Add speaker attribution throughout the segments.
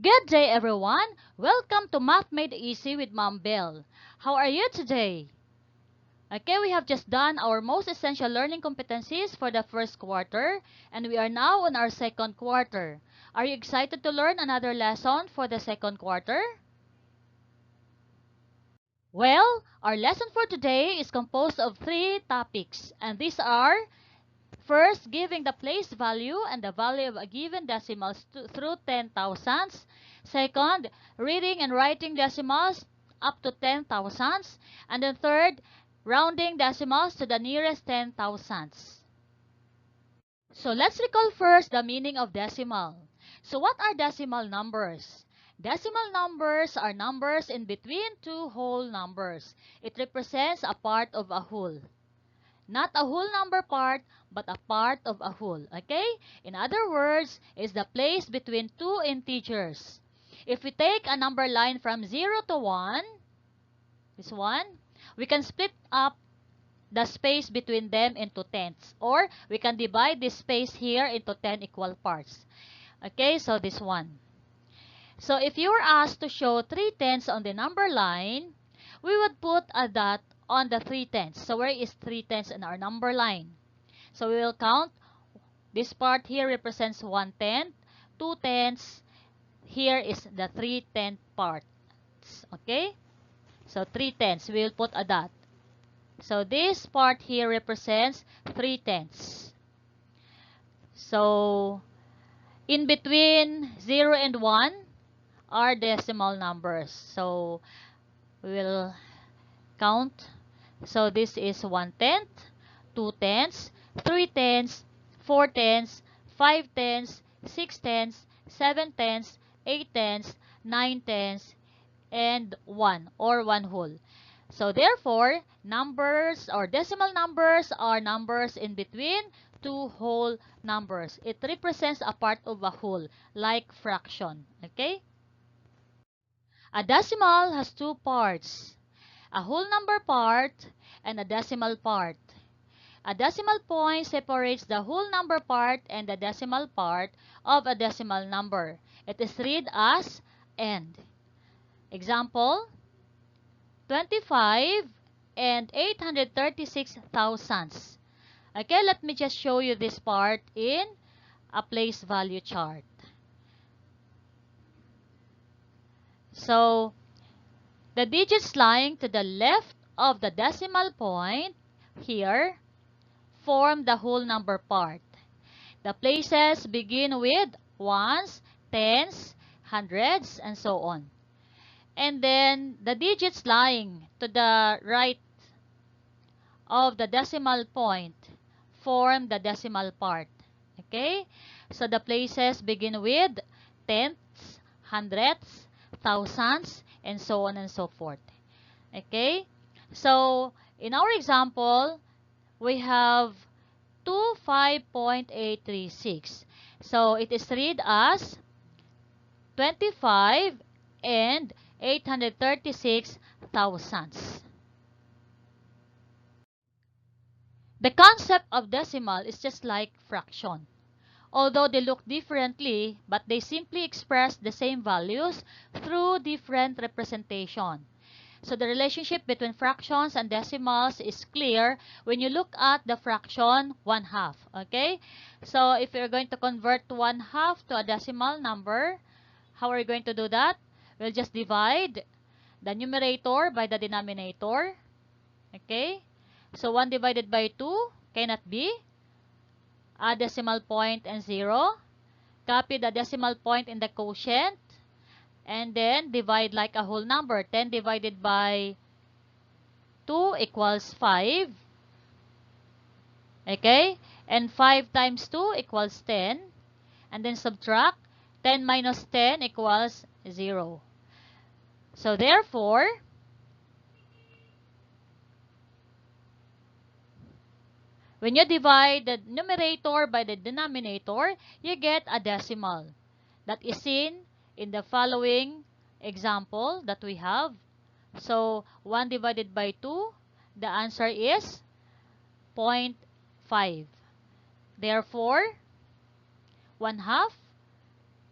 Speaker 1: Good day, everyone. Welcome to Math Made Easy with Mom Bell. How are you today? Okay, we have just done our most essential learning competencies for the first quarter, and we are now on our second quarter. Are you excited to learn another lesson for the second quarter? Well, our lesson for today is composed of three topics, and these are: first, giving the place value and the value of a given decimals through 10,000s. Second, reading and writing decimals up to 10,000s. And then third, rounding decimals to the nearest 10,000s. So let's recall first the meaning of decimal. So what are decimal numbers? Decimal numbers are numbers in between two whole numbers. It represents a part of a whole. Not a whole number part, but a part of a whole. Okay? In other words, is the place between two integers. If we take a number line from 0 to 1, this one, we can split up the space between them into tenths. Or we can divide this space here into 10 equal parts. Okay, so this one. So if you were asked to show 3/10 on the number line, we would put a dot on the 3/10. So where is 3/10 in our number line? So we will count. This part here represents 1/10, 2/10. Here is the 3/10 parts. Okay? So 3/10. We will put a dot. So this part here represents 3/10. So in between 0 and 1 are decimal numbers. So we will count. So this is 1/10, 2/10, 3/10, 4/10, 5/10, 6/10, 7/10, 8/10, 9/10, and 1 or 1 whole. So therefore, numbers or decimal numbers are numbers in between two whole numbers. It represents a part of a whole, like fraction. Okay? A decimal has two parts: a whole number part and a decimal part. A decimal point separates the whole number part and the decimal part of a decimal number. It is read as "and." Example, 25 and 836 thousandths. Okay, let me just show you this part in a place value chart. So, the digits lying to the left of the decimal point here form the whole number part. The places begin with ones, tens, hundreds, and so on. And then the digits lying to the right of the decimal point form the decimal part. Okay? So the places begin with tenths, hundredths, thousands, and so on and so forth. Okay? So in our example, we have 25.836. So it is read as 25 and 836 thousandths. The concept of decimal is just like fraction. Although they look differently, but they simply express the same values through different representation. So the relationship between fractions and decimals is clear when you look at the fraction 1/2. Okay? So if you're going to convert 1/2 to a decimal number, how are you going to do that? We'll just divide the numerator by the denominator. Okay? So 1 divided by 2 cannot be a decimal point and 0. Copy the decimal point in the quotient. And then divide like a whole number. 10 divided by 2 equals 5. Okay? And 5 times 2 equals 10. And then subtract. 10 minus 10 equals 0. So therefore, when you divide the numerator by the denominator, you get a decimal. That is seen in the following example that we have. So 1 divided by 2, the answer is 0.5. Therefore, 1/2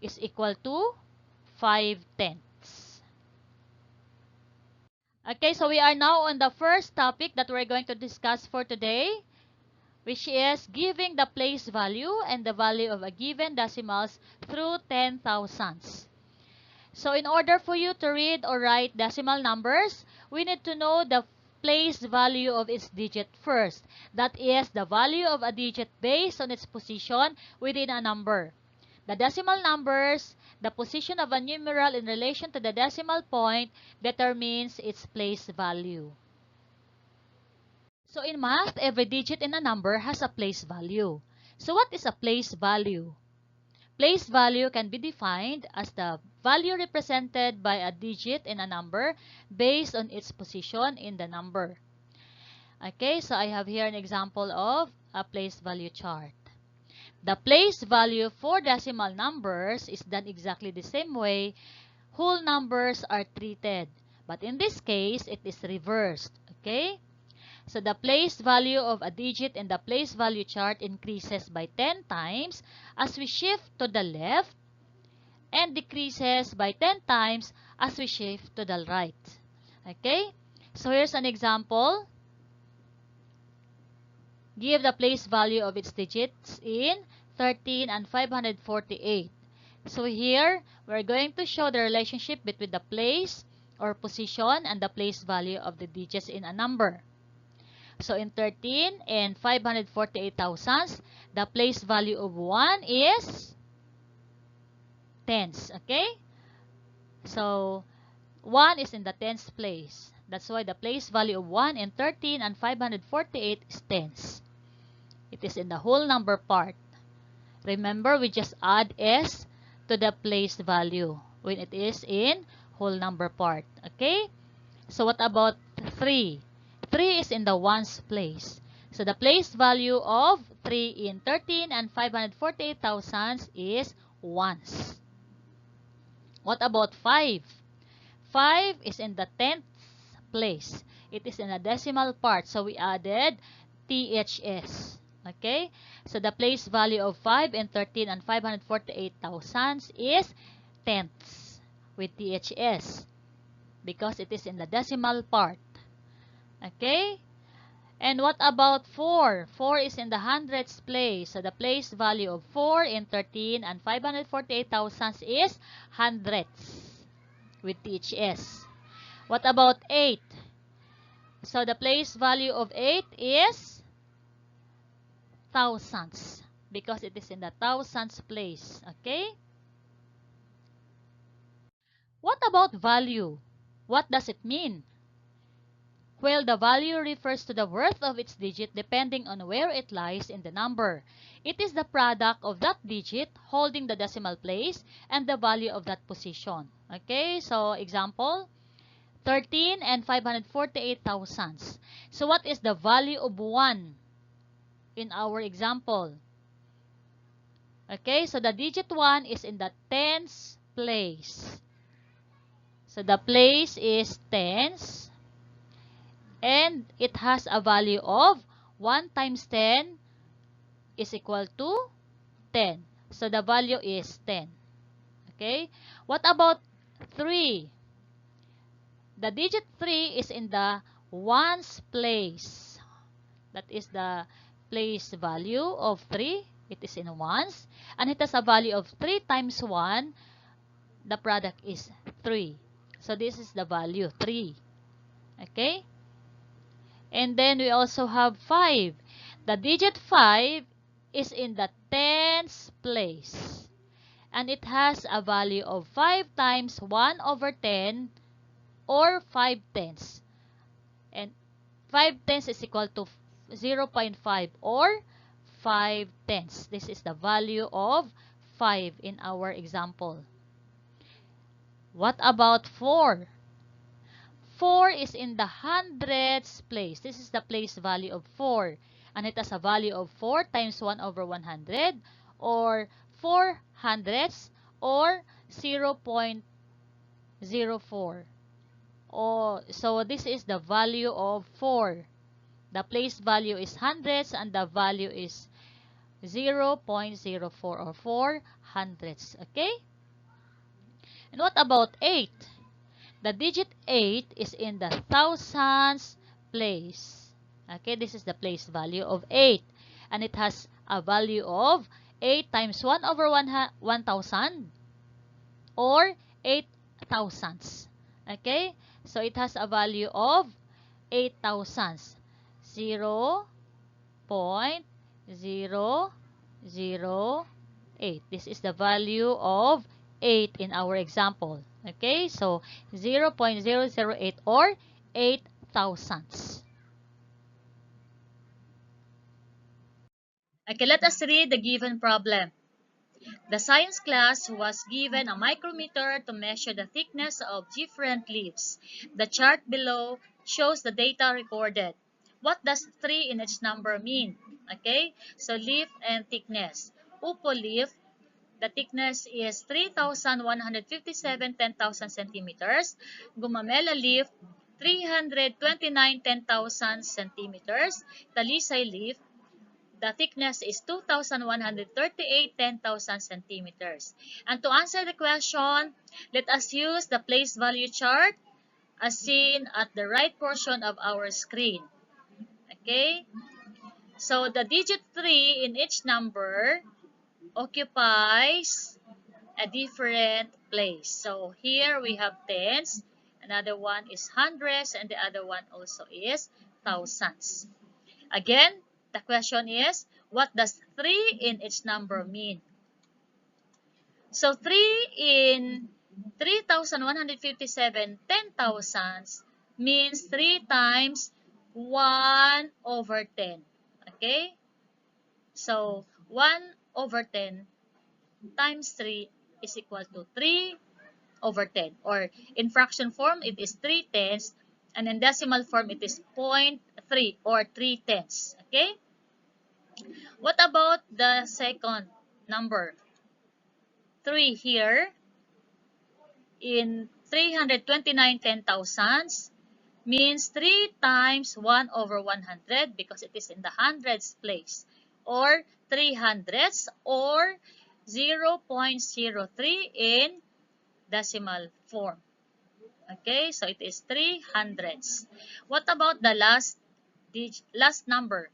Speaker 1: is equal to 5/10. Okay, so we are now on the first topic that we're going to discuss for today, which is giving the place value and the value of a given decimals through 10,000s. So in order for you to read or write decimal numbers, we need to know the place value of its digit first. That is the value of a digit based on its position within a number. The decimal numbers, the position of a numeral in relation to the decimal point determines its place value. So in math, every digit in a number has a place value. So what is a place value? Place value can be defined as the value represented by a digit in a number based on its position in the number. Okay, so I have here an example of a place value chart. The place value for decimal numbers is done exactly the same way whole numbers are treated. But in this case, it is reversed. Okay? So the place value of a digit in the place value chart increases by 10 times as we shift to the left and decreases by 10 times as we shift to the right. Okay? So here's an example. Give the place value of its digits in 13 and 548. So here, we're going to show the relationship between the place or position and the place value of the digits in a number. So in 13 and 548 thousandths, the place value of 1 is tens. Okay? So 1 is in the tens place. That's why the place value of 1 in 13 and 548 is tens. It is in the whole number part. Remember, we just add s to the place value when it is in whole number part. Okay? So what about 3? 3 is in the ones place. So the place value of 3 in 13 and 548 thousandths is ones. What about 5? 5 is in the 10th place. It is in a decimal part. So we added THS. Okay? So the place value of 5 in 13 and 548 thousandths is tenths with THS because it is in the decimal part. Okay? And what about 4? 4 is in the hundredths place. So the place value of 4 in 13 and 548 thousandths is hundredths with THS. What about 8? So the place value of 8 is thousandths because it is in the thousandths place. Okay? What about value? What does it mean? Well, the value refers to the worth of its digit depending on where it lies in the number. It is the product of that digit holding the decimal place and the value of that position. Okay, so example, 13 and 548 thousandths. So what is the value of 1 in our example? Okay, so the digit 1 is in the tens place. So the place is tens. And it has a value of 1 times 10 is equal to 10. So the value is 10. Okay? What about 3? The digit 3 is in the ones place. That is the place value of 3. It is in ones. And it has a value of 3 times 1. The product is 3. So this is the value 3. Okay? And then we also have 5. The digit 5 is in the tens place. And it has a value of 5 times 1 over 10 or 5 tenths. And 5 tenths is equal to 0.5 or 5 tenths. This is the value of 5 in our example. What about 4? 4 is in the hundredths place. This is the place value of 4. And it has a value of 4 times 1 over 100 or 4 hundredths or 0.04. So this is the value of 4. The place value is hundredths and the value is 0.04 or 4 hundredths. Okay? And what about 8? The digit 8 is in the thousands place. Okay, this is the place value of 8. And it has a value of 8 times 1 over 1,000 or 8 thousandths. Okay, so it has a value of 8 thousandths. 0.008. This is the value of 8 in our example. Okay, so 0.008 or 8 thousandths. Okay, let us read the given problem. The science class was given a micrometer to measure the thickness of different leaves. The chart below shows the data recorded. What does 3 in each number mean? Okay, so leaf and thickness. Upo leaf, the thickness is 3,157 10,000 centimeters. Gumamela leaf, 329 10,000 centimeters. Talisay leaf, the thickness is 2,138 10,000 centimeters. And to answer the question, let us use the place value chart as seen at the right portion of our screen. Okay? So the digit 3 in each number occupies a different place. So here we have tens, another one is hundreds, and the other one also is thousands. Again, the question is, what does 3 in each number mean? So 3 in 3,157 10,000s means 3 times 1 over 10. Okay? So 1 over 10 times 3 is equal to 3 over 10. Or in fraction form, it is 3 tenths. And in decimal form, it is 0.3 or 3 tenths. Okay? What about the second number? 3 here in 329 10,000s means 3 times 1 over 100 because it is in the hundreds place, or 3 hundredths, or 0.03 in decimal form. Okay, so it is 3 hundredths. What about the last number?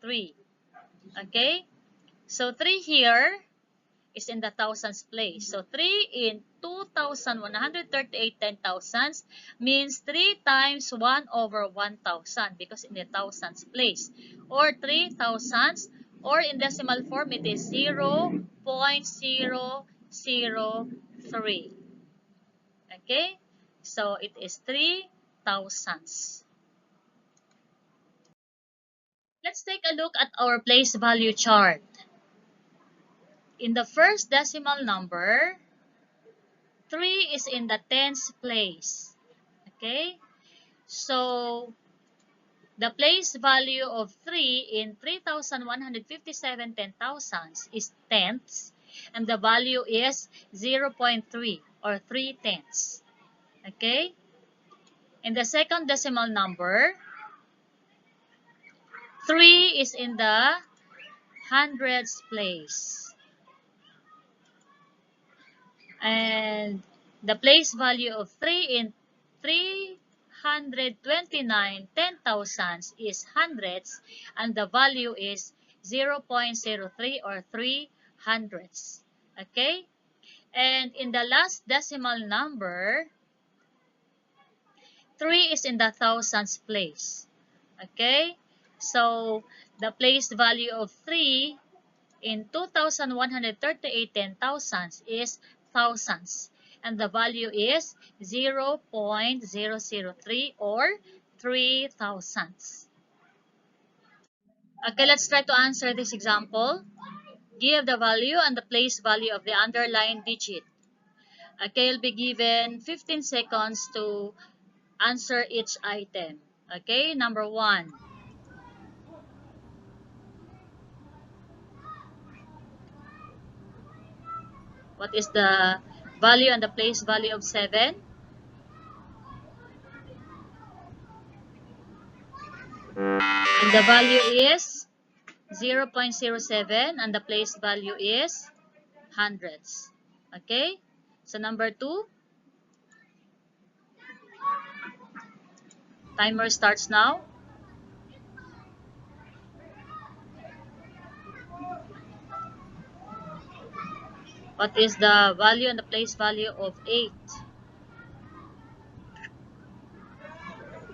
Speaker 1: 3. Okay, so 3 here is in the thousands place. So 3 in 2,138 10,000s means 3 times 1 over 1,000 because in the thousands place. Or 3 thousandths, or in decimal form it is 0.003. Okay? So it is 3 thousandths. Let's take a look at our place value chart. In the first decimal number, 3 is in the tens place. Okay? So, the place value of 3 in 3,157 10,000s is tenths, and the value is 0.3 or 3 tenths. Okay? In the second decimal number, 3 is in the hundreds place. And the place value of 3 in 329 10,000s is hundreds, and the value is 0.03 or 3 hundredths. Okay? And in the last decimal number, 3 is in the thousands place. Okay? So, the place value of 3 in 2,138 10,000s is thousands, and the value is 0.003 or 3 thousandths. Okay, let's try to answer this example. Give the value and the place value of the underlying digit. Okay, you'll be given 15 seconds to answer each item. Okay, number 1. What is the value and the place value of 7? And the value is 0.07, and the place value is hundreds. Okay? So number 2, timer starts now. What is the value and the place value of 8?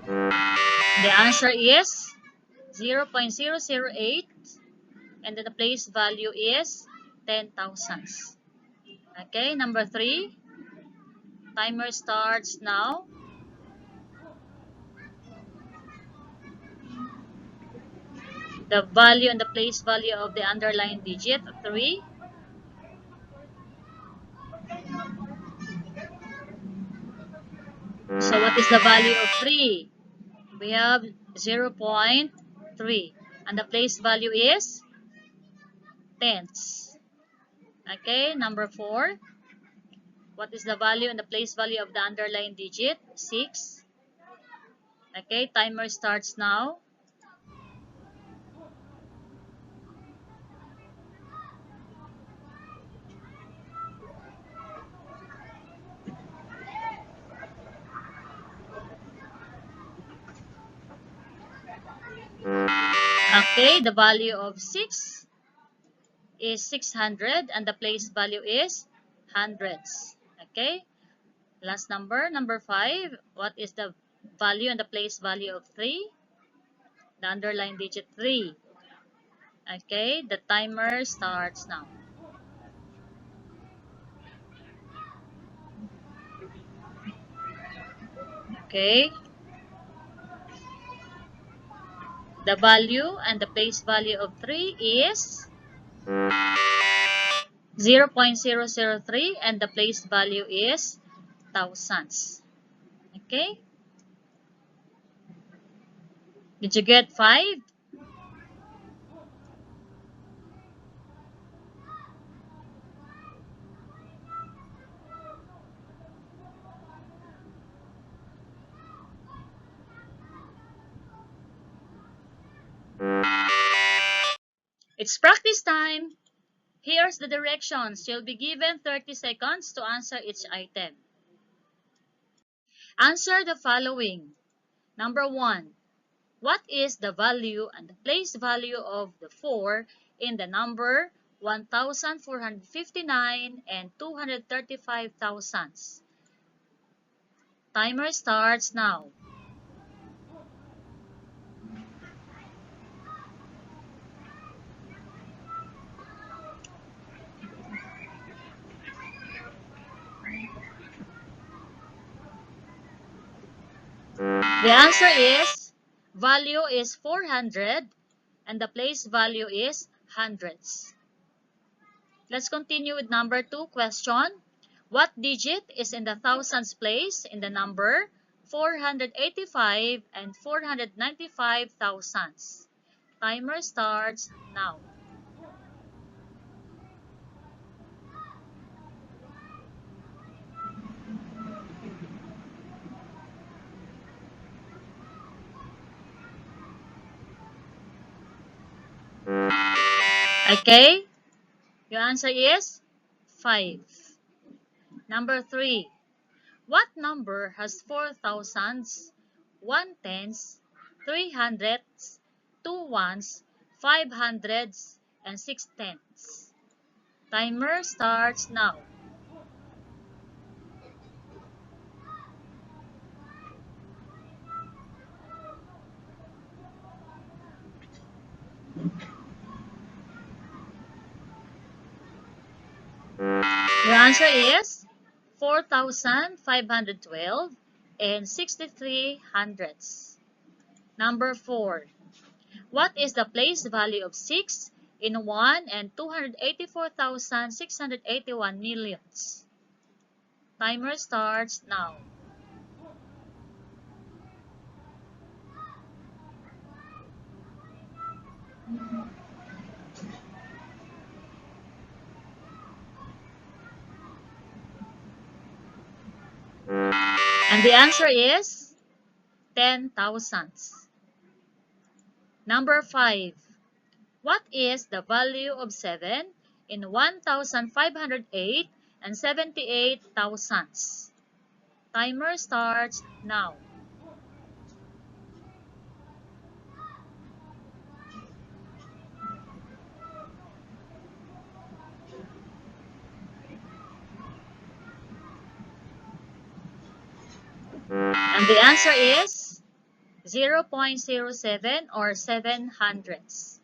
Speaker 1: The answer is 0.008, and then the place value is 10 thousandths. Okay, number 3, timer starts now. The value and the place value of the underlying digit, 3. So what is the value of 3? We have 0.3. And the place value is tenths. Okay, number 4. What is the value and the place value of the underlying digit? 6. Okay, timer starts now. Okay, the value of 6 is 600 and the place value is hundreds. Okay, last number, number 5. What is the value and the place value of 3? The underlying digit 3. Okay, the timer starts now. Okay, the value and the place value of 3 is 0.003 and the place value is thousands. Okay, did you get 5? It's practice time. Here's the directions. You'll be given 30 seconds to answer each item. Answer the following. Number 1. What is the value and the place value of the 4 in the number 1,459 and 235 thousandths? Timer starts now. The answer is, value is 400 and the place value is hundreds. Let's continue with number 2 question. What digit is in the thousands place in the number 485 and 495 thousandths? Timer starts now. Okay, your answer is 5. Number 3. What number has 4 thousandths, 1 tenths, 3 hundredths, 2 ones, 5 hundredths, and 6 tenths? Timer starts now. Your answer is 4,512 and 63 hundredths. Number 4. What is the place value of 6 in 1 and 284,681 millions? Timer starts now. And the answer is 10 thousandths. Number 5. What is the value of 7 in 1,508 and 78 thousandths. Timer starts now. And the answer is 0.07 or 7 hundredths.